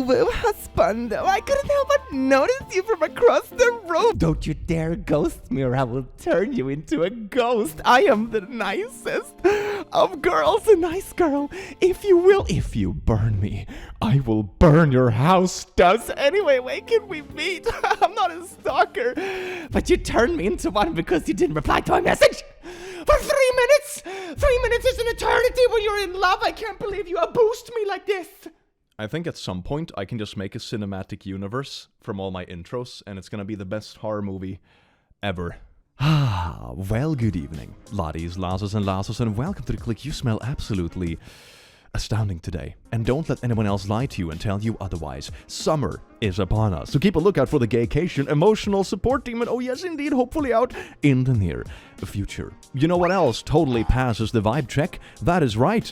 woo, husbando. I couldn't help but notice you from across the room. Don't you dare ghost me or I will turn you into a ghost. I am the nicest of girls, a nice girl. If you burn me, I will burn your house down. Anyway, when can we meet? I'm not a stalker. But you turned me into one because you didn't reply to my message. For 3 minutes! 3 minutes is an eternity when you're in love. I can't believe you abused me like this. I think at some point I can just make a cinematic universe from all my intros, and it's gonna be the best horror movie ever. Well, good evening, laddies, lasses, and welcome to the click. You smell absolutely astounding today. And don't let anyone else lie to you and tell you otherwise. Summer is upon us, so keep a lookout for the Gaycation emotional support team, and oh yes indeed, hopefully out in the near future. You know what else totally passes the vibe check? That is right.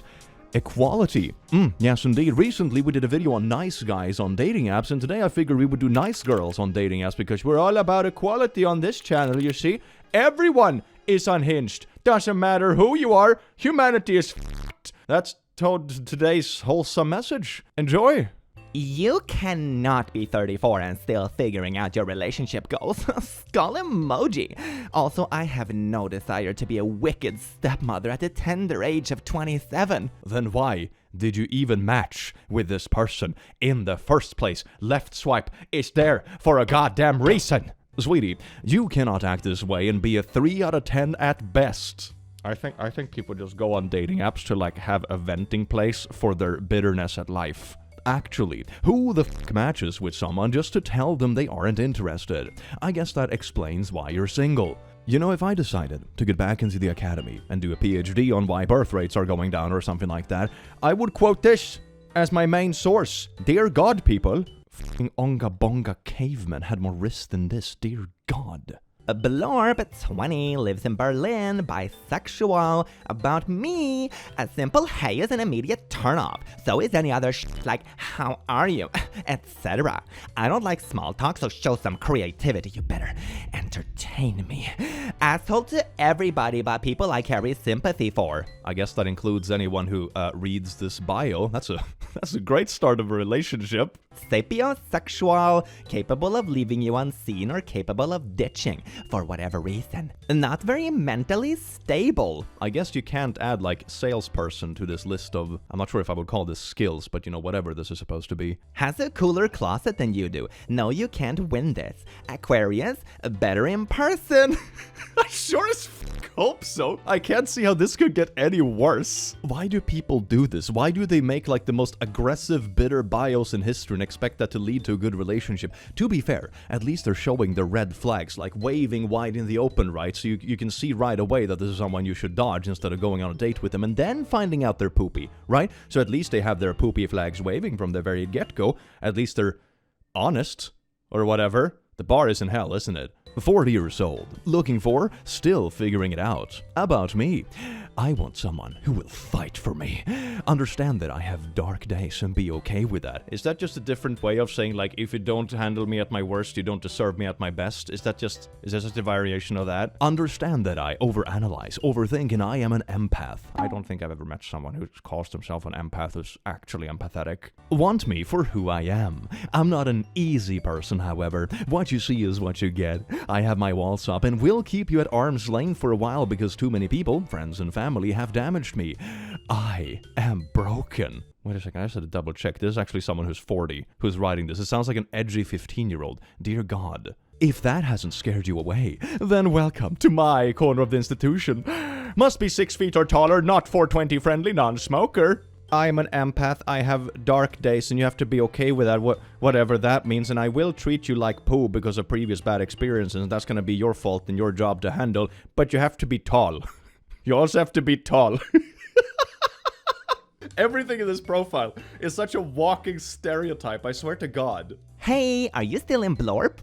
Equality. Yes indeed. Recently we did a video on nice guys on dating apps, and today I figured we would do nice girls on dating apps because we're all about equality on this channel, you see. Everyone is unhinged. Doesn't matter who you are, humanity is f***ed. That's today's wholesome message. Enjoy! You cannot be 34 and still figuring out your relationship goals. Skull emoji. Also, I have no desire to be a wicked stepmother at the tender age of 27. Then why did you even match with this person in the first place? Left swipe is there for a goddamn reason. Sweetie, you cannot act this way and be a 3 out of 10 at best. I think people just go on dating apps to like have a venting place for their bitterness at life. Actually, who the f*** matches with someone just to tell them they aren't interested? I guess that explains why you're single. You know, if I decided to get back into the academy and do a PhD on why birth rates are going down or something like that, I would quote this as my main source. Dear God, people. F***ing Onga Bonga cavemen had more wrist than this, dear God. A blorb at 20, lives in Berlin, bisexual. About me, a simple hey is an immediate turn-off. So is any other like, how are you, etc. I don't like small talk, so show some creativity, you better entertain me. Asshole to everybody but people I carry sympathy for. I guess that includes anyone who reads this bio. That's a great start of a relationship. Sapiosexual, capable of leaving you unseen or capable of ditching for whatever reason. Not very mentally stable. I guess you can't add like salesperson to this list of, I'm not sure if I would call this skills, but you know, whatever this is supposed to be. Has a cooler closet than you do. No, you can't win this. Aquarius, better in person. I sure as f*** hope so. I can't see how this could get any worse. Why do people do this? Why do they make like the most aggressive, bitter bios in history and expect that to lead to a good relationship? To be fair, at least they're showing the red flags, like waving wide in the open, right? So you can see right away that this is someone you should dodge instead of going on a date with them and then finding out they're poopy, right? So at least they have their poopy flags waving from the very get-go. At least they're honest, or whatever. The bar is in hell, isn't it? 40 years old, looking for, still figuring it out. About me, I want someone who will fight for me. Understand that I have dark days and be okay with that. Is that just a different way of saying like, if you don't handle me at my worst, you don't deserve me at my best? Is that just a variation of that? Understand that I overanalyze, overthink, and I am an empath. I don't think I've ever met someone who calls himself an empath who's actually empathetic. Want me for who I am. I'm not an easy person, however. What you see is what you get. I have my walls up and will keep you at arm's length for a while because too many people, friends and family, have damaged me. I am broken. Wait a second, I just had to double check. This is actually someone who's 40 who's writing this. It sounds like an edgy 15-year-old. Dear God. If that hasn't scared you away, then welcome to my corner of the institution. Must be 6 feet or taller, not 420 friendly, non-smoker. I am an empath, I have dark days, and you have to be okay with that, whatever that means, and I will treat you like poo because of previous bad experiences, and that's gonna be your fault and your job to handle, but you have to be tall. You also have to be tall. Everything in this profile is such a walking stereotype, I swear to God. Hey, are you still in Blorp?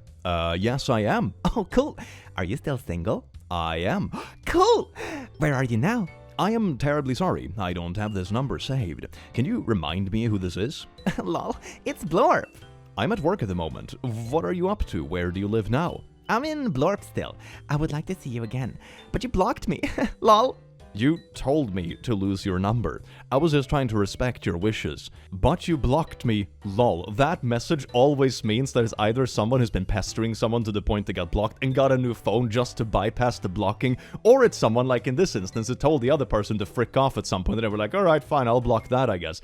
Yes I am. Oh, cool. Are you still single? I am. Cool! Where are you now? I am terribly sorry, I don't have this number saved. Can you remind me who this is? Lol, it's Blorp. I'm at work at the moment. What are you up to? Where do you live now? I'm in Blorp still. I would like to see you again, but you blocked me. Lol. You told me to lose your number. I was just trying to respect your wishes. But you blocked me. Lol. That message always means that it's either someone who's been pestering someone to the point they got blocked and got a new phone just to bypass the blocking, or it's someone, like in this instance, who told the other person to frick off at some point and they were like, alright, fine, I'll block that, I guess.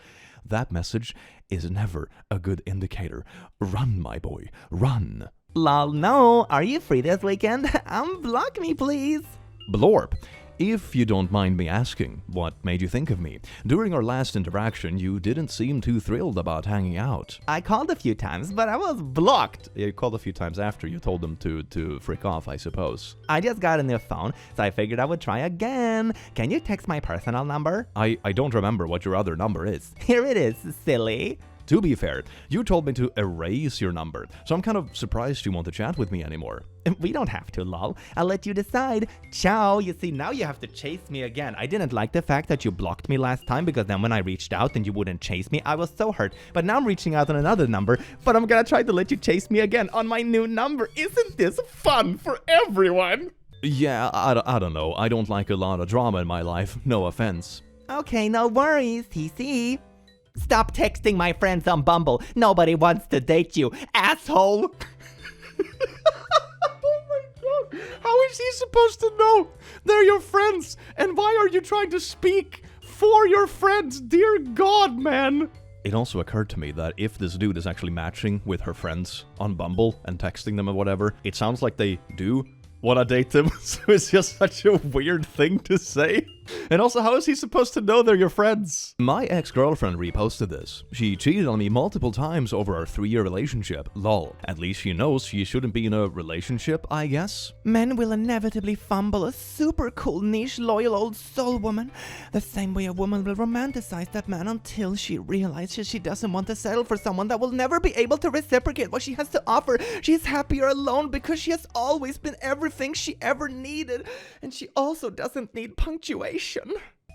That message is never a good indicator. Run, my boy. Run. Lol, no. Are you free this weekend? Unblock me, please. Blorp. If you don't mind me asking, what made you think of me? During our last interaction, you didn't seem too thrilled about hanging out. I called a few times, but I was blocked. You called a few times after you told them to frick off, I suppose. I just got a new phone, so I figured I would try again. Can you text my personal number? I don't remember what your other number is. Here it is, silly. To be fair, you told me to erase your number, so I'm kind of surprised you want to chat with me anymore. We don't have to, lol. I'll let you decide. Ciao. You see, now you have to chase me again. I didn't like the fact that you blocked me last time, because then when I reached out and you wouldn't chase me, I was so hurt. But now I'm reaching out on another number, but I'm gonna try to let you chase me again on my new number. Isn't this fun for everyone? Yeah, I don't know. I don't like a lot of drama in my life. No offense. Okay, no worries, TC. Stop texting my friends on Bumble. Nobody wants to date you, asshole. Oh my god. How is he supposed to know? They're your friends. And why are you trying to speak for your friends? Dear God, man. It also occurred to me that if this dude is actually matching with her friends on Bumble and texting them or whatever, it sounds like they do want to date them. So it's just such a weird thing to say. And also, how is he supposed to know they're your friends? My ex-girlfriend reposted this. She cheated on me multiple times over our 3-year relationship. Lol. At least she knows she shouldn't be in a relationship, I guess. Men will inevitably fumble a super cool, niche, loyal old soul woman. The same way a woman will romanticize that man until she realizes she doesn't want to settle for someone that will never be able to reciprocate what she has to offer. She is happier alone because she has always been everything she ever needed. And she also doesn't need punctuation.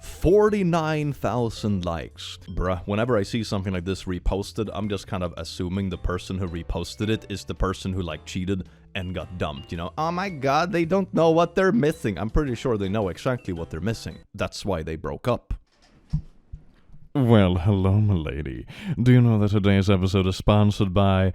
49,000 likes. Bruh, whenever I see something like this reposted, I'm just kind of assuming the person who reposted it is the person who like cheated and got dumped, you know? Oh my god, they don't know what they're missing. I'm pretty sure they know exactly what they're missing. That's why they broke up. Well, hello, my lady. Do you know that today's episode is sponsored by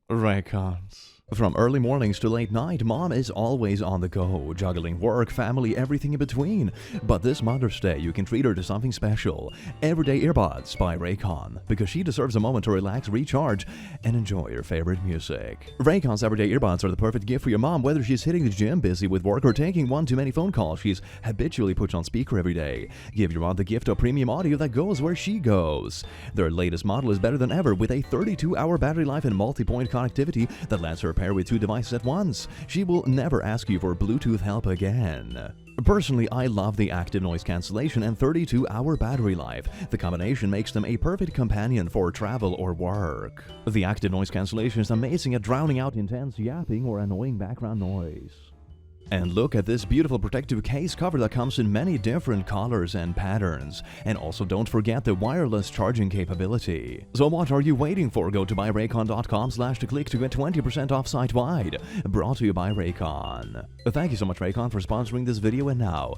Raycons? From early mornings to late night, mom is always on the go, juggling work, family, everything in between. But this Mother's Day, you can treat her to something special. Everyday Earbuds by Raycon, because she deserves a moment to relax, recharge, and enjoy your favorite music. Raycon's Everyday Earbuds are the perfect gift for your mom, whether she's hitting the gym, busy with work, or taking one too many phone calls she's habitually put on speaker every day. Give your mom the gift of premium audio that goes where she goes. Their latest model is better than ever, with a 32-hour battery life and multi-point connectivity that lets her pair with 2 devices at once. She will never ask you for Bluetooth help again. Personally, I love the active noise cancellation and 32-hour battery life. The combination makes them a perfect companion for travel or work. The active noise cancellation is amazing at drowning out intense yapping or annoying background noise. And look at this beautiful protective case cover that comes in many different colors and patterns. And also don't forget the wireless charging capability. So what are you waiting for? Go to buyraycon.com/to-click to get 20% off site-wide. Brought to you by Raycon. Thank you so much, Raycon, for sponsoring this video. And now,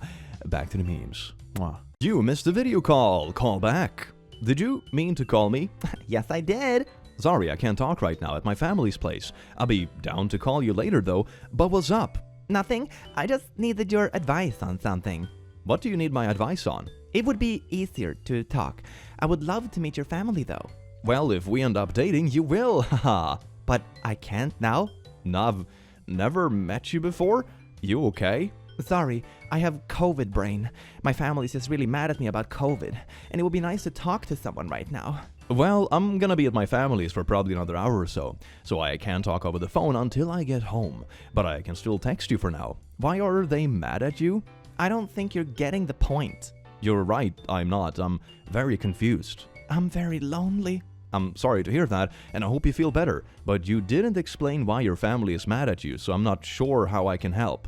back to the memes. Mwah. You missed a video call. Call back. Did you mean to call me? Yes, I did. Sorry, I can't talk right now at my family's place. I'll be down to call you later though. But what's up? Nothing. I just needed your advice on something. What do you need my advice on? It would be easier to talk. I would love to meet your family though. Well, if we end up dating, you will, haha. But I can't now? No, I've never met you before. You okay? Sorry, I have COVID brain. My family's just really mad at me about COVID, and it would be nice to talk to someone right now. Well, I'm gonna be at my family's for probably another hour or so I can't talk over the phone until I get home. But I can still text you for now. Why are they mad at you? I don't think you're getting the point. You're right, I'm not. I'm very confused. I'm very lonely. I'm sorry to hear that, and I hope you feel better. But you didn't explain why your family is mad at you, so I'm not sure how I can help.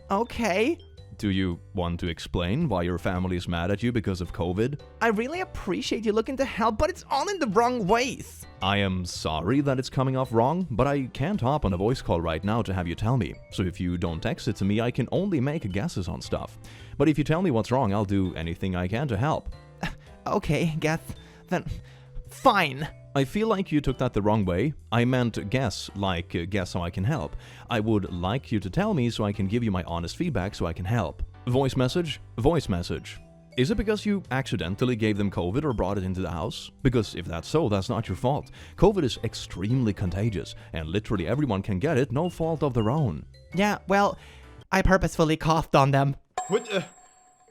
Okay. Do you want to explain why your family is mad at you because of COVID? I really appreciate you looking to help, but it's all in the wrong ways. I am sorry that it's coming off wrong, but I can't hop on a voice call right now to have you tell me. So if you don't text it to me, I can only make guesses on stuff. But if you tell me what's wrong, I'll do anything I can to help. Okay, then fine. I feel like you took that the wrong way. I meant guess, like guess how I can help. I would like you to tell me so I can give you my honest feedback so I can help. Voice message, voice message. Is it because you accidentally gave them COVID or brought it into the house? Because if that's so, that's not your fault. COVID is extremely contagious, and literally everyone can get it, no fault of their own. Yeah, well, I purposefully coughed on them.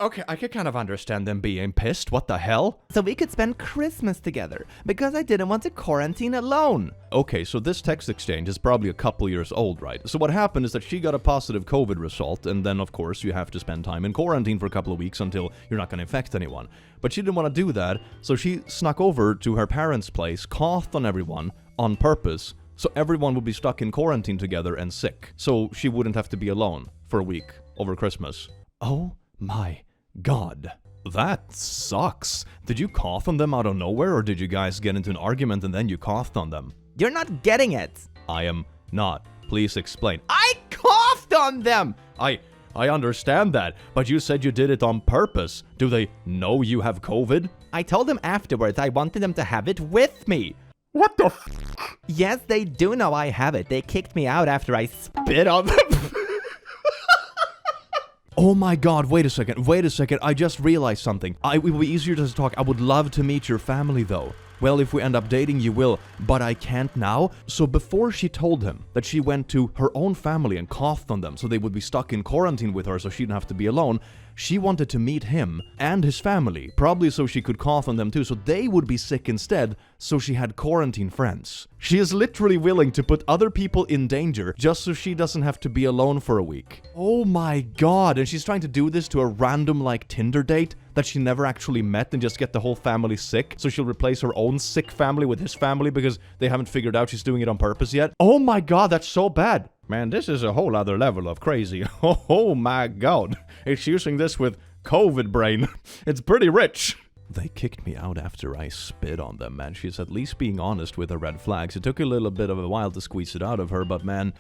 Okay, I can kind of understand them being pissed. What the hell? So we could spend Christmas together, because I didn't want to quarantine alone. Okay, so this text exchange is probably a couple years old, right? So what happened is that she got a positive COVID result, and then of course you have to spend time in quarantine for a couple of weeks until you're not going to infect anyone. But she didn't want to do that, so she snuck over to her parents' place, coughed on everyone on purpose, so everyone would be stuck in quarantine together and sick, so she wouldn't have to be alone for a week over Christmas. Oh my God. That sucks. Did you cough on them out of nowhere, or did you guys get into an argument and then you coughed on them? You're not getting it. I am not. Please explain. I coughed on them! I understand that, but you said you did it on purpose. Do they know you have COVID? I told them afterwards I wanted them to have it with me. What the f***? Yes, they do know I have it. They kicked me out after I spit on them. Oh my God, wait a second, I just realized something. It would be easier to talk. I would love to meet your family though. Well, if we end up dating, you will, but I can't now. So before she told him that she went to her own family and coughed on them so they would be stuck in quarantine with her so she didn't have to be alone, she wanted to meet him and his family, probably so she could cough on them too, so they would be sick instead, so she had quarantine friends. She is literally willing to put other people in danger just so she doesn't have to be alone for a week. Oh my God, and she's trying to do this to a random like Tinder date that she never actually met and just get the whole family sick, so she'll replace her own sick family with his family because they haven't figured out she's doing it on purpose yet. Oh my God, that's so bad. Man, this is a whole other level of crazy. Oh my God. It's using this with COVID brain. It's pretty rich. They kicked me out after I spit on them, man. She's at least being honest with her red flags. It took a little bit of a while to squeeze it out of her, but man,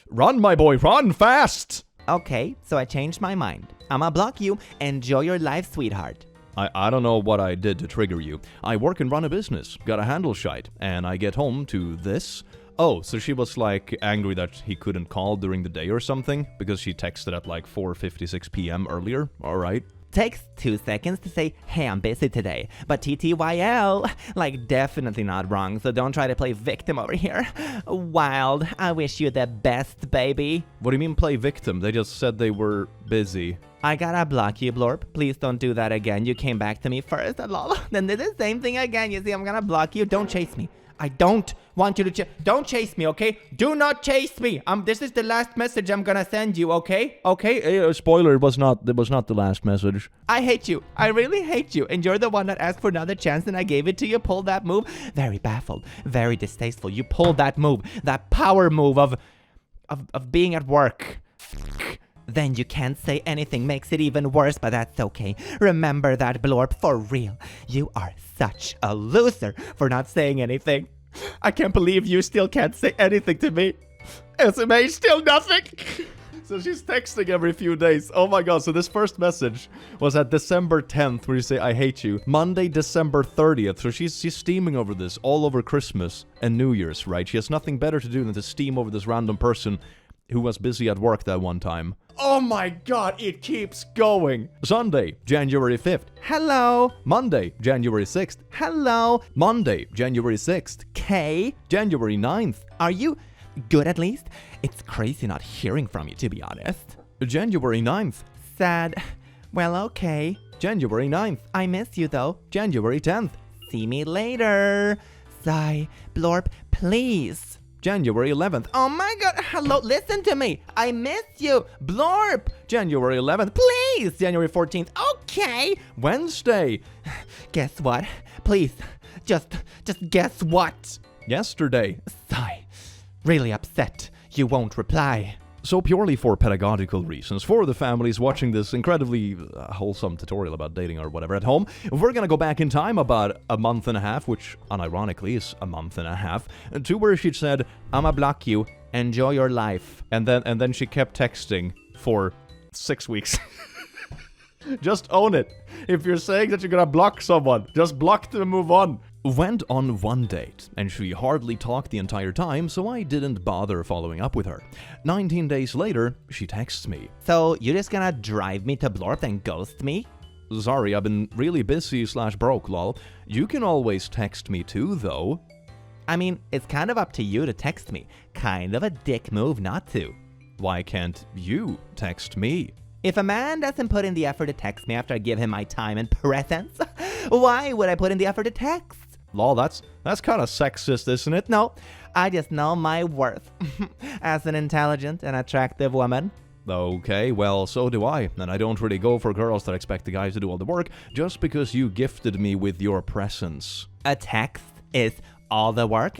run, my boy, run fast! Okay, so I changed my mind. I'ma block you. Enjoy your life, sweetheart. I don't know what I did to trigger you. I work and run a business, gotta handle shite, and I get home to this. Oh, so she was like angry that he couldn't call during the day or something because she texted at like 4:56 p.m. earlier. All right. Takes 2 seconds to say, hey, I'm busy today. But TTYL, like definitely not wrong, so don't try to play victim over here. Wild, I wish you the best, baby. What do you mean play victim? They just said they were busy. I gotta block you, Blorp. Please don't do that again. You came back to me first, lol. Then did the same thing again. You see, I'm gonna block you. Don't chase me. I don't want you to don't chase me, okay? Do not chase me. This is the last message I'm gonna send you, okay? Okay? Spoiler, it was not the last message. I hate you. I really hate you. And you're the one that asked for another chance and I gave it to you. Pulled that move. Very baffled. Very distasteful. You pulled that move. That power move of being at work. Then you can't say anything, makes it even worse, but that's okay. Remember that, Blorp, for real. You are such a loser for not saying anything. I can't believe you still can't say anything to me. SMH, still nothing. So she's texting every few days. Oh my God. So this first message was at December 10th where you say, I hate you. Monday, December 30th. So she's steaming over this all over Christmas and New Year's, right? She has nothing better to do than to steam over this random person who was busy at work that one time. Oh my God, it keeps going. Sunday, January 5th. Hello. Monday, January 6th. Hello. Monday, January 6th. K. January 9th. Are you good at least? It's crazy not hearing from you, to be honest. January 9th. Sad. Well, okay. January 9th. I miss you, though. January 10th. See me later. Sigh. Blorp, please. January 11th. Oh my God, hello, listen to me. I miss you. Blorp. January 11th. Please. January 14th. Okay. Wednesday. Guess what? Please, just guess what? Yesterday. Sigh. Really upset. You won't reply. So purely for pedagogical reasons, for the families watching this incredibly wholesome tutorial about dating or whatever at home, we're gonna go back in time about a month and a half, which unironically is a month and a half, to where she said, "I'ma block you, enjoy your life." And then she kept texting for 6 weeks. Just own it. If you're saying that you're gonna block someone, just block them and move on. Went on one date, and she hardly talked the entire time, so I didn't bother following up with her. 19 days later, she texts me. So you're just gonna drive me to Blorp and ghost me? Sorry, I've been really busy/broke, lol. You can always text me too, though. I mean, it's kind of up to you to text me. Kind of a dick move not to. Why can't you text me? If a man doesn't put in the effort to text me after I give him my time and presence, why would I put in the effort to text? Lol, that's kind of sexist, isn't it? No, I just know my worth as an intelligent and attractive woman. Okay, well, so do I, and I don't really go for girls that expect the guys to do all the work just because you gifted me with your presence. A text is all the work?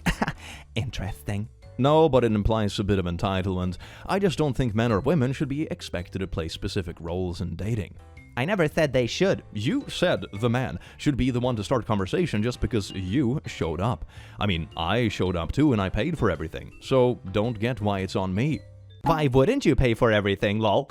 Interesting. No, but it implies a bit of entitlement. I just don't think men or women should be expected to play specific roles in dating. I never said they should. You said the man should be the one to start conversation just because you showed up. I mean, I showed up too and I paid for everything, so don't get why it's on me. Why wouldn't you pay for everything, lol?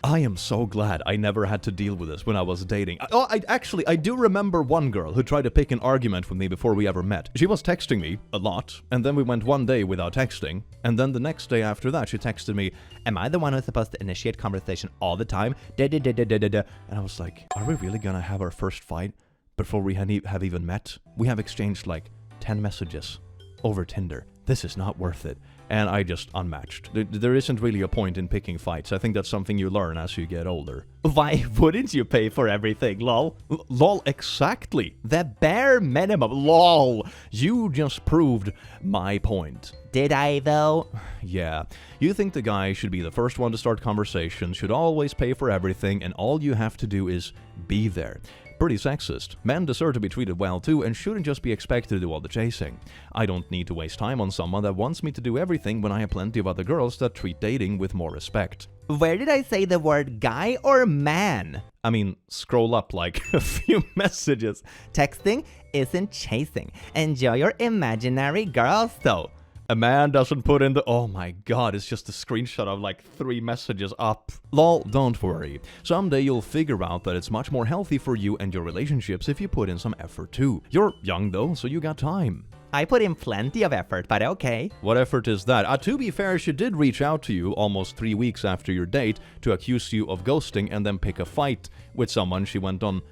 I am so glad I never had to deal with this when I was dating. I do remember one girl who tried to pick an argument with me before we ever met. She was texting me a lot, and then we went one day without texting, and then the next day after that she texted me, "Am I the one who's supposed to initiate conversation all the time? And I was like, are we really gonna have our first fight before we have even met? We have exchanged like 10 messages over Tinder. This is not worth it. And I just unmatched. There isn't really a point in picking fights. I think that's something you learn as you get older. Why wouldn't you pay for everything, lol? Lol, exactly. The bare minimum, lol. You just proved my point. Did I, though? Yeah. You think the guy should be the first one to start conversations, should always pay for everything, and all you have to do is be there. Pretty sexist. Men deserve to be treated well too and shouldn't just be expected to do all the chasing. I don't need to waste time on someone that wants me to do everything when I have plenty of other girls that treat dating with more respect. Where did I say the word guy or man? I mean, scroll up like a few messages. Texting isn't chasing. Enjoy your imaginary girls though. A man doesn't put in the... Oh my god, it's just a screenshot of like 3 messages up. Lol, don't worry. Someday you'll figure out that it's much more healthy for you and your relationships if you put in some effort too. You're young though, so you got time. I put in plenty of effort, but okay. What effort is that? To be fair, she did reach out to you almost 3 weeks after your date to accuse you of ghosting and then pick a fight with someone she went on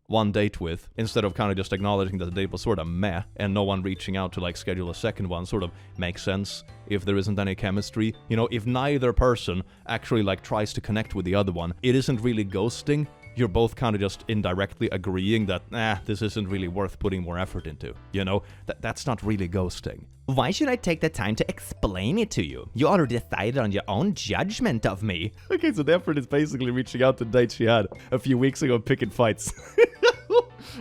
one date with, instead of kind of just acknowledging that the date was sort of meh and no one reaching out to like schedule a second one. Sort of makes sense if there isn't any chemistry. You know, if neither person actually like tries to connect with the other one, it isn't really ghosting. You're both kind of just indirectly agreeing that, this isn't really worth putting more effort into. You know, that's not really ghosting. Why should I take the time to explain it to you? You already decided on your own judgment of me. Okay, so the effort is basically reaching out to dates she had a few weeks ago, picking fights.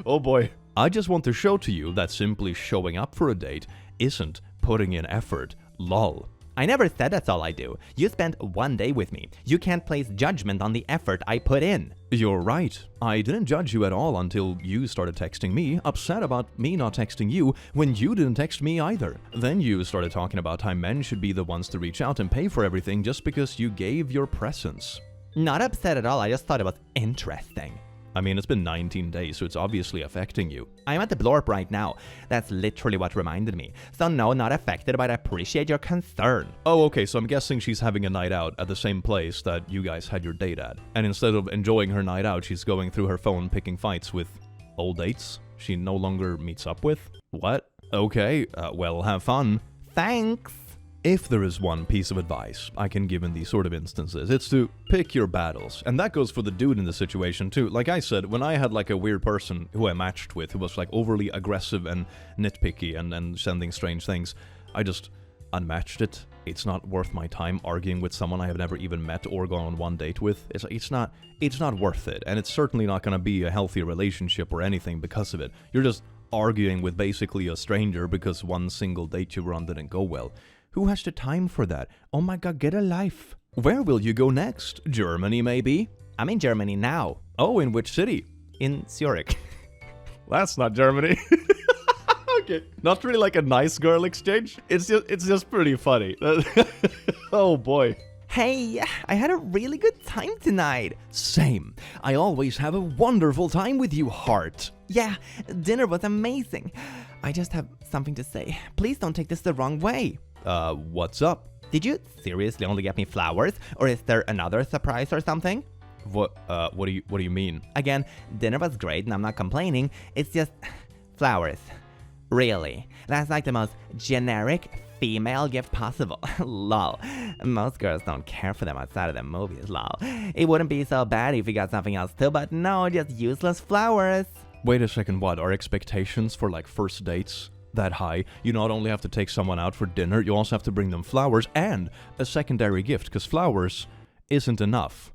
Oh boy. I just want to show to you that simply showing up for a date isn't putting in effort. Lol. I never said that's all I do. You spent one day with me. You can't place judgment on the effort I put in. You're right. I didn't judge you at all until you started texting me, upset about me not texting you when you didn't text me either. Then you started talking about how men should be the ones to reach out and pay for everything just because you gave your presence. Not upset at all, I just thought it was interesting. I mean, it's been 19 days, so it's obviously affecting you. I'm at the blorp right now. That's literally what reminded me. So no, not affected, but I appreciate your concern. Oh, okay, so I'm guessing she's having a night out at the same place that you guys had your date at. And instead of enjoying her night out, she's going through her phone picking fights with old dates she no longer meets up with? What? Okay, well, have fun. Thanks. If there is one piece of advice I can give in these sort of instances, it's to pick your battles. And that goes for the dude in the situation too. Like I said, when I had like a weird person who I matched with who was like overly aggressive and nitpicky and sending strange things, I just unmatched it. It's not worth my time arguing with someone I have never even met or gone on one date with. It's not worth it. And it's certainly not going to be a healthy relationship or anything because of it. You're just arguing with basically a stranger because one single date you were on didn't go well. Who has the time for that? Oh my god, get a life. Where will you go next? Germany, maybe? I'm in Germany now. Oh, in which city? In Zurich. That's not Germany. Okay. Not really like a nice girl exchange. It's just pretty funny. Oh boy. Hey, I had a really good time tonight. Same. I always have a wonderful time with you, heart. Yeah, dinner was amazing. I just have something to say. Please don't take this the wrong way. What's up? Did you seriously only get me flowers? Or is there another surprise or something? What do you mean? Again, dinner was great and I'm not complaining. It's just flowers. Really. That's like the most generic female gift possible. Lol. Most girls don't care for them outside of the movies, lol. It wouldn't be so bad if you got something else too, but no, just useless flowers. Wait a second, what? Are expectations for like first dates that high? You not only have to take someone out for dinner, you also have to bring them flowers and a secondary gift, because flowers isn't enough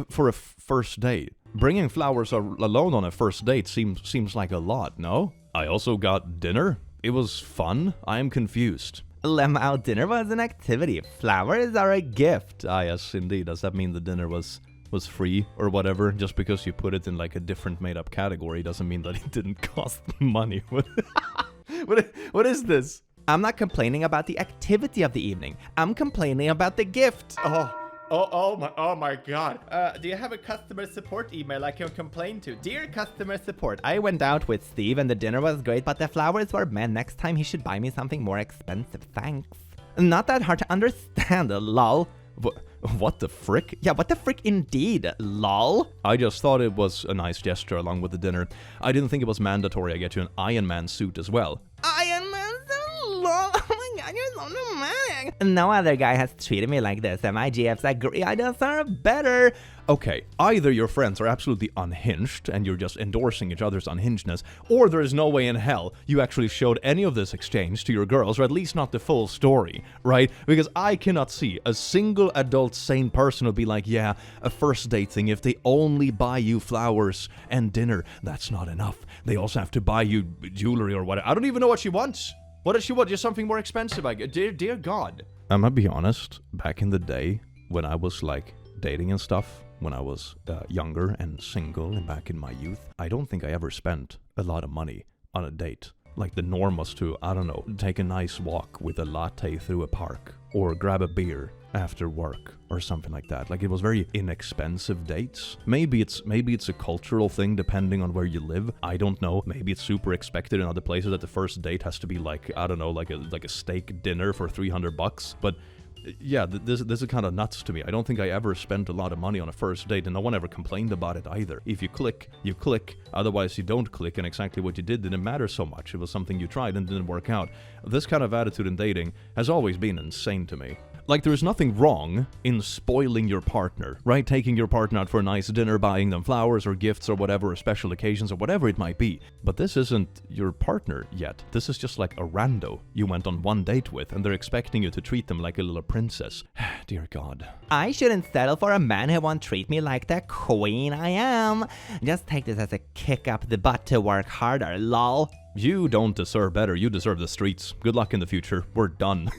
for a first date. Bringing flowers alone on a first date seems like a lot, no? I also got dinner. It was fun. I am confused. Lemao, dinner was an activity. Flowers are a gift. Ah, yes, indeed. Does that mean the dinner was free or whatever? Just because you put it in like a different made-up category doesn't mean that it didn't cost money. What is this? I'm not complaining about the activity of the evening. I'm complaining about the gift. Oh my god. Do you have a customer support email I can complain to? Dear customer support, I went out with Steve and the dinner was great, but the flowers were meh. Next time he should buy me something more expensive, thanks. Not that hard to understand, lol. What the frick? Yeah, what the frick indeed, lol. I just thought it was a nice gesture along with the dinner. I didn't think it was mandatory I get you an Iron Man suit as well. Iron Man suit? Lol. Oh my god, you're so dramatic. No other guy has treated me like this, and my GFs agree I deserve better. Okay, either your friends are absolutely unhinged and you're just endorsing each other's unhingedness, or there is no way in hell you actually showed any of this exchange to your girls, or at least not the full story, right? Because I cannot see a single adult sane person would be like, yeah, a first date thing, if they only buy you flowers and dinner, that's not enough. They also have to buy you jewelry or whatever. I don't even know what she wants. What does she want? Just something more expensive, I guess. Dear God. I'm gonna be honest, back in the day when I was like dating and stuff, when I was younger and single and back in my youth, I don't think I ever spent a lot of money on a date. Like the norm was to, I don't know, take a nice walk with a latte through a park or grab a beer after work or something like that. Like it was very inexpensive dates. Maybe it's a cultural thing depending on where you live. I don't know. Maybe it's super expected in other places that the first date has to be like, I don't know, like a steak dinner for $300. But yeah, this is kind of nuts to me. I don't think I ever spent a lot of money on a first date, and no one ever complained about it either. If you click, you click. Otherwise, you don't click, and exactly what you did didn't matter so much. It was something you tried and didn't work out. This kind of attitude in dating has always been insane to me. Like, there is nothing wrong in spoiling your partner, right? Taking your partner out for a nice dinner, buying them flowers or gifts or whatever, or special occasions or whatever it might be. But this isn't your partner yet. This is just like a rando you went on one date with, and they're expecting you to treat them like a little princess. Dear God. I shouldn't settle for a man who won't treat me like the queen I am. Just take this as a kick up the butt to work harder, lol. You don't deserve better. You deserve the streets. Good luck in the future. We're done.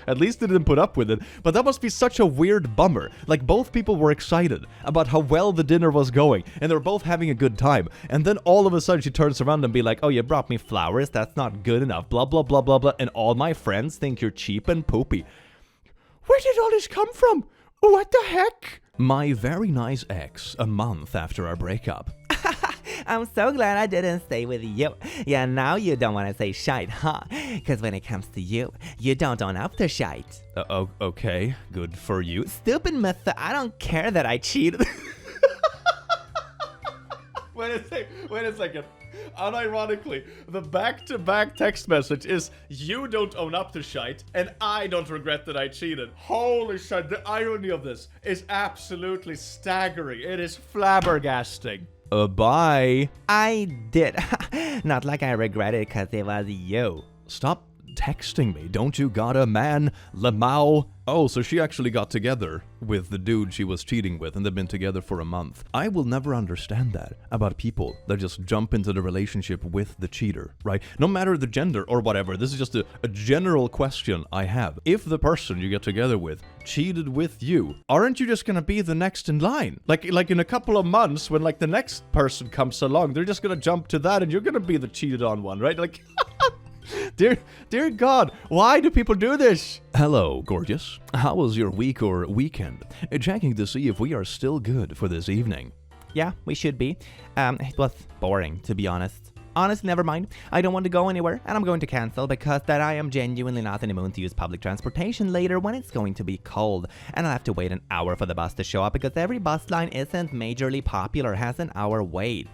At least they didn't put up with it, but that must be such a weird bummer. Like, both people were excited about how well the dinner was going, and they were both having a good time, and then all of a sudden she turns around and be like, oh, you brought me flowers, that's not good enough, blah, blah, blah, blah, blah, and all my friends think you're cheap and poopy. Where did all this come from? What the heck? My very nice ex, a month after our breakup. I'm so glad I didn't stay with you. Yeah, now you don't want to say shite, huh? Because when it comes to you, you don't own up to shite. Okay, good for you. Stupid Meth, I don't care that I cheated. Wait a second. Unironically, the back-to-back text message is, you don't own up to shite, and I don't regret that I cheated. Holy shit, the irony of this is absolutely staggering. It is flabbergasting. Bye. I did. Not like I regret it because it was you. Stop texting me. Don't you got a man, Lamau? Oh, so she actually got together with the dude she was cheating with, and they've been together for a month. I will never understand that about people that just jump into the relationship with the cheater, right? No matter the gender or whatever, this is just a general question I have. If the person you get together with cheated with you, aren't you just gonna be the next in line? Like in a couple of months, when like the next person comes along, they're just gonna jump to that, and you're gonna be the cheated on one, right? Like, dear God, why do people do this? Hello, gorgeous. How was your week or weekend? Checking to see if we are still good for this evening. Yeah, we should be. It was boring, to be honest. Honest, never mind. I don't want to go anywhere, and I'm going to cancel because that I am genuinely not in the mood to use public transportation later when it's going to be cold, and I'll have to wait an hour for the bus to show up because every bus line isn't majorly popular, has an hour wait.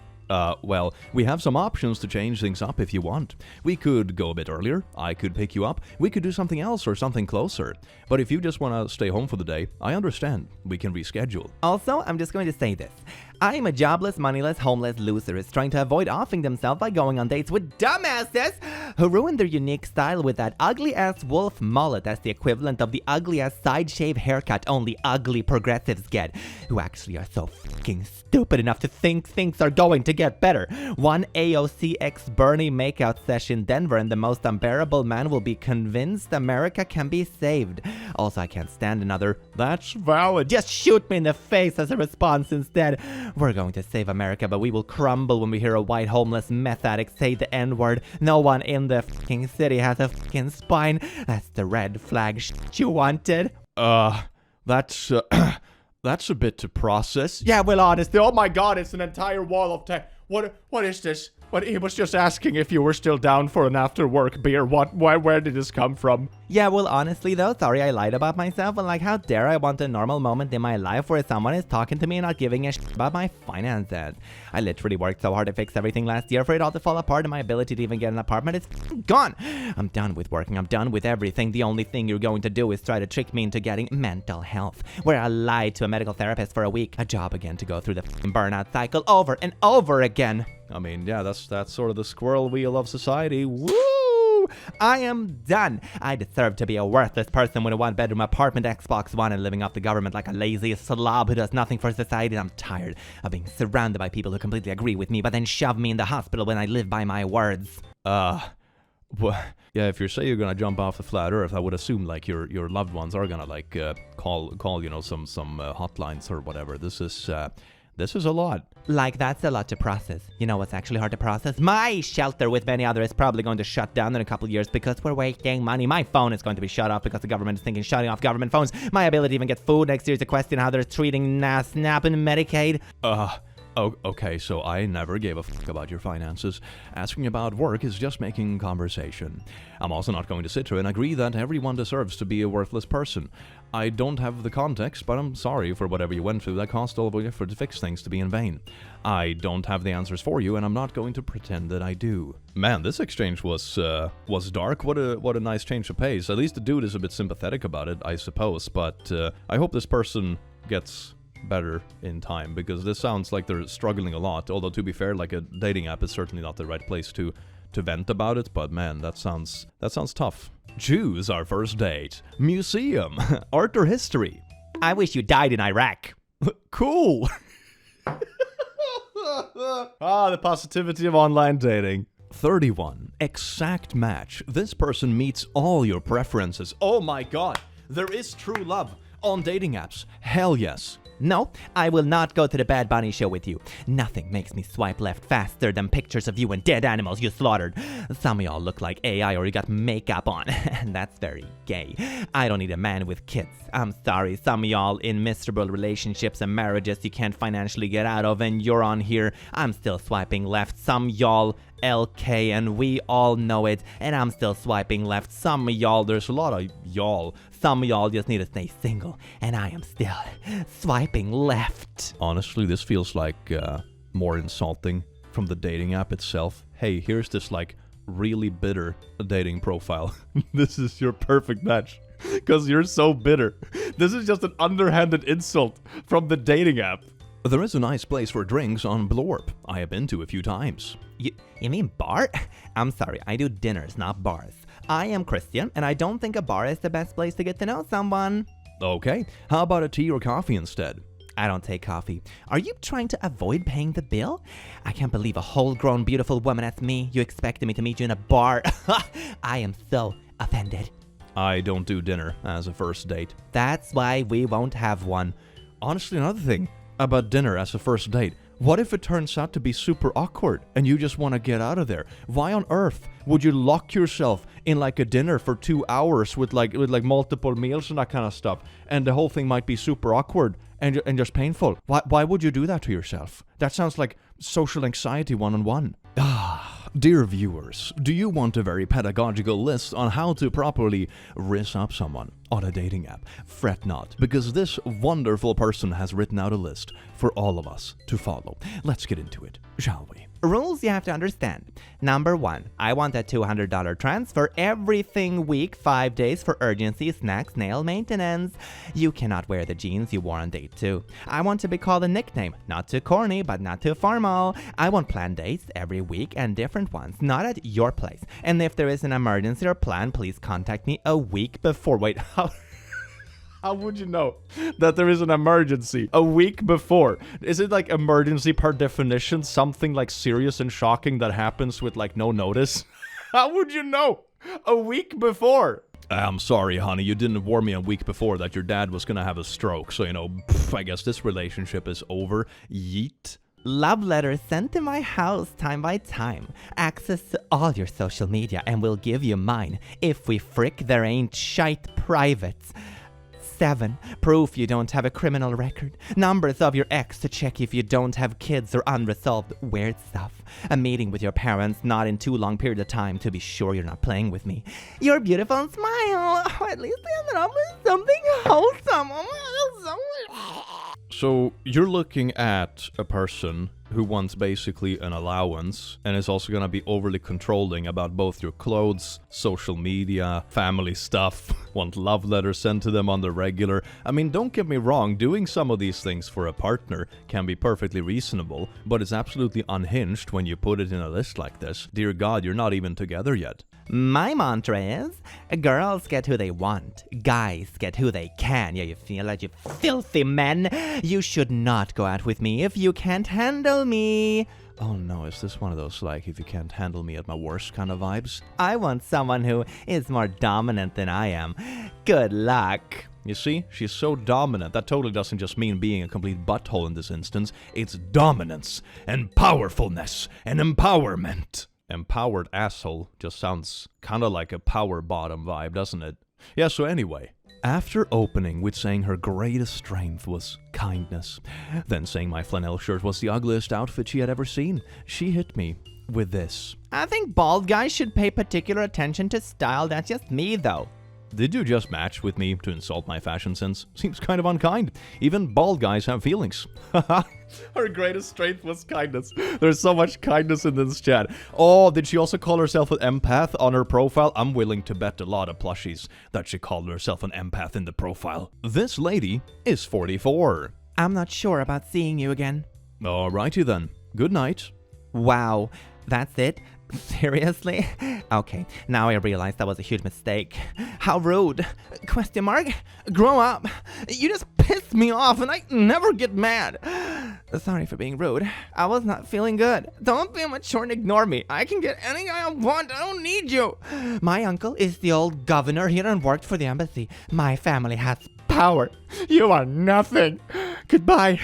Well, we have some options to change things up if you want. We could go a bit earlier, I could pick you up, we could do something else or something closer. But if you just want to stay home for the day, I understand. We can reschedule. Also, I'm just going to say this. I am a jobless, moneyless, homeless loser who's trying to avoid offing themselves by going on dates with dumbasses who ruin their unique style with that ugly-ass wolf mullet as the equivalent of the ugly-ass side-shave haircut only ugly progressives get, who actually are so fucking stupid enough to think things are going to get better. One AOC x Bernie makeout session in Denver and the most unbearable man will be convinced America can be saved. Also, I can't stand another, that's valid, just shoot me in the face as a response instead. We're going to save America, but we will crumble when we hear a white homeless meth addict say the N-word. No one in the fucking city has a fucking spine. That's the red flag shit you wanted. That's a bit to process. Yeah, well, honestly, oh my God, it's an entire wall of text. What is this? But he was just asking if you were still down for an after-work beer. Where did this come from? Yeah, well, honestly though, sorry I lied about myself, and like, how dare I want a normal moment in my life where someone is talking to me and not giving a shit about my finances. I literally worked so hard to fix everything last year for it all to fall apart, and my ability to even get an apartment is gone. I'm done with working, I'm done with everything. The only thing you're going to do is try to trick me into getting mental health, where I lied to a medical therapist for a week, a job again to go through the burnout cycle over and over again. I mean, yeah, that's sort of the squirrel wheel of society. Woo! I am done. I deserve to be a worthless person with a one-bedroom apartment, Xbox One, and living off the government like a lazy slob who does nothing for society. I'm tired of being surrounded by people who completely agree with me, but then shove me in the hospital when I live by my words. Well, yeah, if you say you're gonna jump off the flat Earth, I would assume like your loved ones are gonna like call some hotlines or whatever. This is a lot. Like, that's a lot to process. You know what's actually hard to process? My shelter with many others is probably going to shut down in a couple years because we're wasting money. My phone is going to be shut off because the government is thinking shutting off government phones. My ability to even get food next year is a question how they're treating SNAP and Medicaid. Oh, okay, so I never gave a fuck about your finances. Asking about work is just making conversation. I'm also not going to sit here and agree that everyone deserves to be a worthless person. I don't have the context, but I'm sorry for whatever you went through that cost all of the effort to fix things to be in vain. I don't have the answers for you, and I'm not going to pretend that I do. Man, this exchange was dark. What a nice change of pace. At least the dude is a bit sympathetic about it, I suppose, but I hope this person gets better in time, because this sounds like they're struggling a lot. Although, to be fair, like, a dating app is certainly not the right place to vent about it, but man, that sounds tough. Choose our first date. Museum. Art or history? I wish you died in Iraq. Cool. The positivity of online dating. 31. Exact match. This person meets all your preferences. Oh my God. There is true love on dating apps. Hell yes. No, I will not go to the Bad Bunny show with you. Nothing makes me swipe left faster than pictures of you and dead animals you slaughtered. Some of y'all look like AI or you got makeup on, and that's very gay. I don't need a man with kids. I'm sorry, some of y'all in miserable relationships and marriages you can't financially get out of, and you're on here. I'm still swiping left. Some y'all LK, and we all know it, and I'm still swiping left. Some of y'all, there's a lot of y'all. Some of y'all just need to stay single, and I am still swiping left. Honestly, this feels like more insulting from the dating app itself. Hey, here's this like really bitter dating profile. This is your perfect match because you're so bitter. This is just an underhanded insult from the dating app. There is a nice place for drinks on Blorp. I have been to a few times. You mean bar? I'm sorry, I do dinners, not bars. I am Christian, and I don't think a bar is the best place to get to know someone. Okay, how about a tea or coffee instead? I don't take coffee. Are you trying to avoid paying the bill? I can't believe a whole-grown beautiful woman as me, you expected me to meet you in a bar. I am so offended. I don't do dinner as a first date. That's why we won't have one. Honestly, another thing about dinner as a first date. What if it turns out to be super awkward and you just want to get out of there? Why on earth would you lock yourself in like a dinner for 2 hours with like multiple meals and that kind of stuff, and the whole thing might be super awkward and just painful? Why would you do that to yourself? That sounds like social anxiety one-on-one. Dear viewers, do you want a very pedagogical list on how to properly rizz up someone on a dating app? Fret not, because this wonderful person has written out a list for all of us to follow. Let's get into it, shall we? Rules you have to understand. Number 1, I want a $200 transfer everything week, 5 days for urgency, snacks, nail maintenance. You cannot wear the jeans you wore on date 2. I want to be called a nickname, not too corny, but not too formal. I want planned dates every week and different ones, not at your place. And if there is an emergency or plan, please contact me a week before. Wait, How would you know that there is an emergency a week before? Is it like emergency per definition, something like serious and shocking that happens with like no notice? How would you know a week before? I'm sorry, honey, you didn't warn me a week before that your dad was gonna have a stroke, so I guess this relationship is over. Yeet. Love letters sent to my house time by time. Access to all your social media, and we'll give you mine. If we frick, there ain't shite privates. 7. Proof you don't have a criminal record. Numbers of your ex to check if you don't have kids or unresolved weird stuff. A meeting with your parents not in too long period of time to be sure you're not playing with me. Your beautiful smile. Or at least I ended up with something wholesome. So you're looking at a person who wants basically an allowance and is also going to be overly controlling about both your clothes, social media, family stuff, want love letters sent to them on the regular. I mean, don't get me wrong, doing some of these things for a partner can be perfectly reasonable, but it's absolutely unhinged when you put it in a list like this. Dear God, you're not even together yet. My mantra is, girls get who they want, guys get who they can. Yeah, you feel like you filthy men. You should not go out with me if you can't handle me. Oh no, is this one of those like if you can't handle me at my worst kind of vibes? I want someone who is more dominant than I am. Good luck. You see, she's so dominant. That totally doesn't just mean being a complete butthole in this instance. It's dominance and powerfulness and empowerment. Empowered asshole just sounds kind of like a power bottom vibe, doesn't it? Yeah, so anyway, after opening with saying her greatest strength was kindness, then saying my flannel shirt was the ugliest outfit she had ever seen, she hit me with this. I think bald guys should pay particular attention to style. That's just me, though. Did you just match with me to insult my fashion sense? Seems kind of unkind. Even bald guys have feelings. Her greatest strength was kindness. There's so much kindness in this chat. Oh, did she also call herself an empath on her profile? I'm willing to bet a lot of plushies that she called herself an empath in the profile. This lady is 44. I'm not sure about seeing you again. Alrighty then. Good night. Wow, that's it? Seriously? Okay, now I realize that was a huge mistake. How rude. Question mark? Grow up. You just pissed me off and I never get mad. Sorry for being rude. I was not feeling good. Don't be immature and ignore me. I can get any guy I want. I don't need you. My uncle is the old governor here and worked for the embassy. My family has power. You are nothing. Goodbye.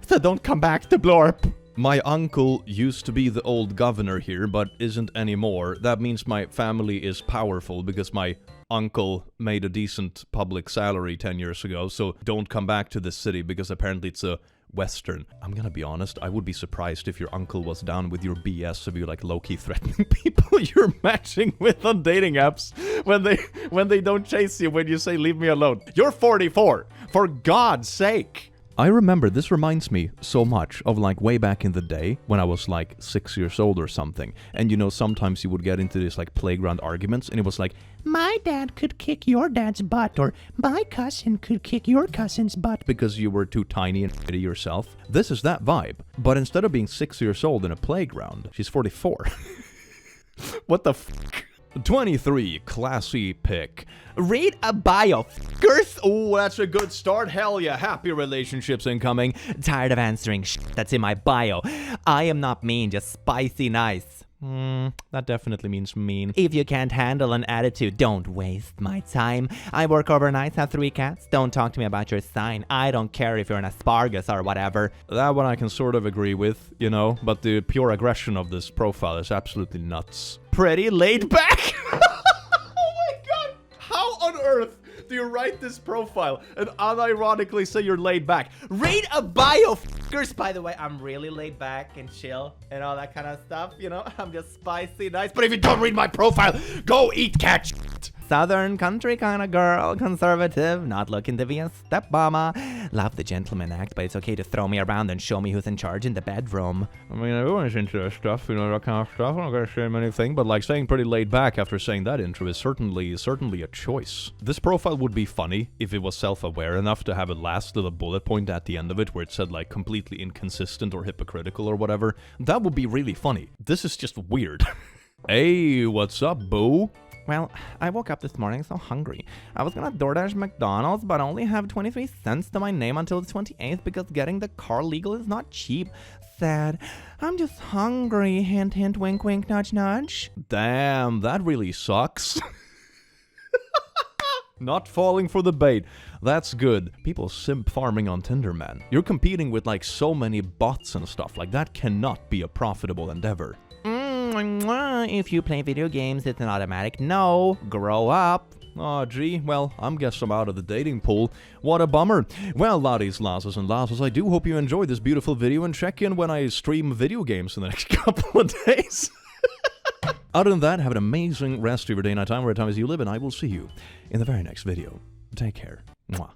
So don't come back to Blorp. My uncle used to be the old governor here, but isn't anymore. That means my family is powerful because my uncle made a decent public salary 10 years ago, so don't come back to this city because apparently it's a Western. I'm gonna be honest, I would be surprised if your uncle was down with your BS of you like low-key threatening people you're matching with on dating apps when they don't chase you when you say leave me alone. You're 44, for God's sake! I remember, this reminds me so much of like way back in the day when I was like 6 years old or something. And you know, sometimes you would get into these like playground arguments and it was like, my dad could kick your dad's butt, or my cousin could kick your cousin's butt. Because you were too tiny and pretty yourself. This is that vibe. But instead of being 6 years old in a playground, she's 44. What the fuck? 23, classy pick. Read a bio, f***ers. Oh, that's a good start. Hell yeah, happy relationships incoming. Tired of answering shit that's in my bio. I am not mean, just spicy nice. That definitely means mean. If you can't handle an attitude, don't waste my time. I work overnight, have 3 cats. Don't talk to me about your sign. I don't care if you're an asparagus or whatever. That one I can sort of agree with, you know, but the pure aggression of this profile is absolutely nuts. Pretty laid back. Oh my god! How on earth do you write this profile and unironically say you're laid back? Read a bio, f***ers. By the way, I'm really laid back and chill and all that kind of stuff, you know? I'm just spicy nice. But if you don't read my profile, go eat cat shit! Southern country kind of girl, conservative, not looking to be a stepmama. Love the gentleman act, but it's okay to throw me around and show me who's in charge in the bedroom. I mean, everyone's into that stuff, you know, that kind of stuff. I'm not gonna say anything, but like saying pretty laid back after saying that intro is certainly a choice. This profile would be funny if it was self-aware enough to have a last little bullet point at the end of it where it said like completely inconsistent or hypocritical or whatever. That would be really funny. This is just weird. Hey, what's up, boo? Well, I woke up this morning so hungry. I was gonna DoorDash McDonald's, but I only have 23 cents to my name until the 28th because getting the car legal is not cheap. Sad. I'm just hungry. Hint, hint, wink, wink, nudge, nudge. Damn, that really sucks. Not falling for the bait. That's good. People simp farming on Tinder, man. You're competing with like so many bots and stuff. Like that cannot be a profitable endeavor. If you play video games, it's an automatic no. Grow up. Oh, gee, well, guess I'm out of the dating pool. What a bummer. Well, laddies, lasses, and lasses, I do hope you enjoyed this beautiful video and check in when I stream video games in the next couple of days. Other than that, have an amazing rest of your day, night time, whatever time as you live, and I will see you in the very next video. Take care. Mwah.